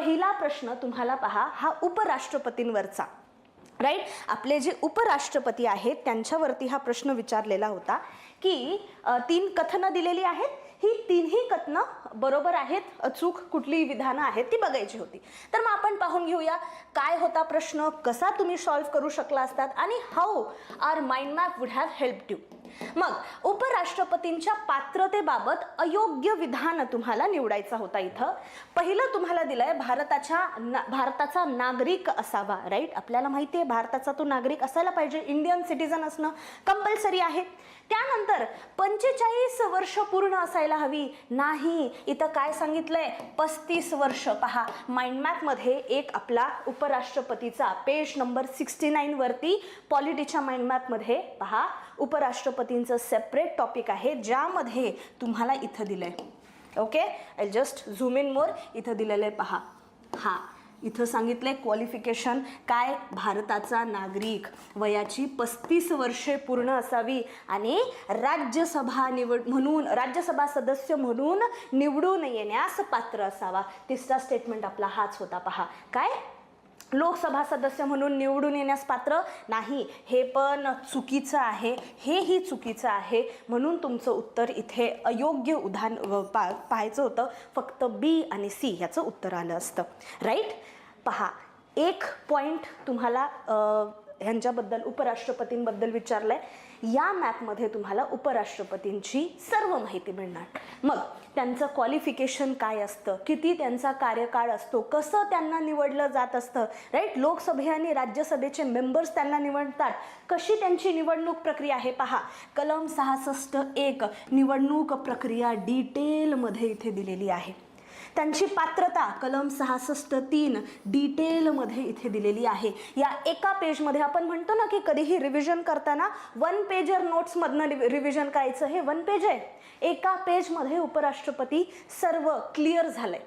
पहिला प्रश्न तुम्हाला पहा हा उपराष्ट्रपतींवरचा, राईट. आपले जे उपराष्ट्रपती आहेत त्यांच्यावरती हा प्रश्न विचारलेला होता की 3 कथनं दिलेली आहेत, ही तिन्ही कथनं बरोबर आहेत, अचूक कुठली विधानं आहेत ती बघायची होती. तर मग आपण पाहून घेऊया काय होता प्रश्न, कसा तुम्ही सॉल्व्ह करू शकला असतात आणि how our mind map would have helped you. मग उपराष्ट्रपतींच्या पात्रतेबाबत अयोग्य विधान तुम्हाला निवडायचा होता. इथं पहिलं तुम्हाला दिलंय भारताचा नागरिक असावा, राईट. आपल्याला माहिती आहे भारताचा तो नागरिक असायला पाहिजे, इंडियन सिटीजन असणं कंपल्सरी आहे. त्यानंतर 45 वर्ष पूर्ण असायला हवी, नाही. इथं काय सांगितलंय 35 वर्ष. पहा माइंड मॅप मध्ये एक आपला उपराष्ट्रपतीचा पेज नंबर 69 वरती पॉलिटीच्या माइंड मॅप मध्ये पहा उपराष्ट्रपतींचं सेपरेट टॉपिक आहे ज्यामध्ये तुम्हाला इथं दिलंय. Okay, I just zoom in more. इथं दिलेलं आहे पहा, हा इथं सांगितलंय क्वालिफिकेशन काय, भारताचा नागरिक, वयाची 35 वर्षे पूर्ण असावी आणि राज्यसभा सदस्य म्हणून निवडून येण्यास पात्र असावा. तिसरा स्टेटमेंट आपला हाच होता. पहा काय, लोकसभा सदस्य म्हणून निवडून येण्यास पात्र नाही, हे पण चुकीचं आहे, हेही चुकीचं आहे. म्हणून तुमचं उत्तर इथे अयोग्य पाहायचं होतं, फक्त बी आणि सी ह्याचं उत्तर आलं असतं, राईट. पहा एक पॉइंट तुम्हाला ह्यांच्याबद्दल उपराष्ट्रपतींबद्दल विचारलंय. या मॅपमध्ये तुम्हाला उपराष्ट्रपतींची सर्व माहिती मिळणार. मग त्यांचं क्वालिफिकेशन काय असतं, किती त्यांचा कार्यकाळ असतो, कसं त्यांना निवडलं जात असतं, राईट. लोकसभे आणि राज्यसभेचे मेंबर्स त्यांना निवडतात, कशी त्यांची निवडणूक प्रक्रिया आहे. पहा कलम 66(1) निवडणूक प्रक्रिया डिटेलमध्ये इथे दिलेली आहे. त्यांची पात्रता कलम 66(3) डिटेलमध्ये इथे दिलेली आहे. या एका पेजमध्ये आपण म्हणतो ना की कधीही रिव्हिजन करताना 1 पेजर नोट्समधनं रिव्हिजन करायचं, हे 1 पेज आहे. एका पेजमध्ये उपराष्ट्रपती सर्व क्लिअर झालंय.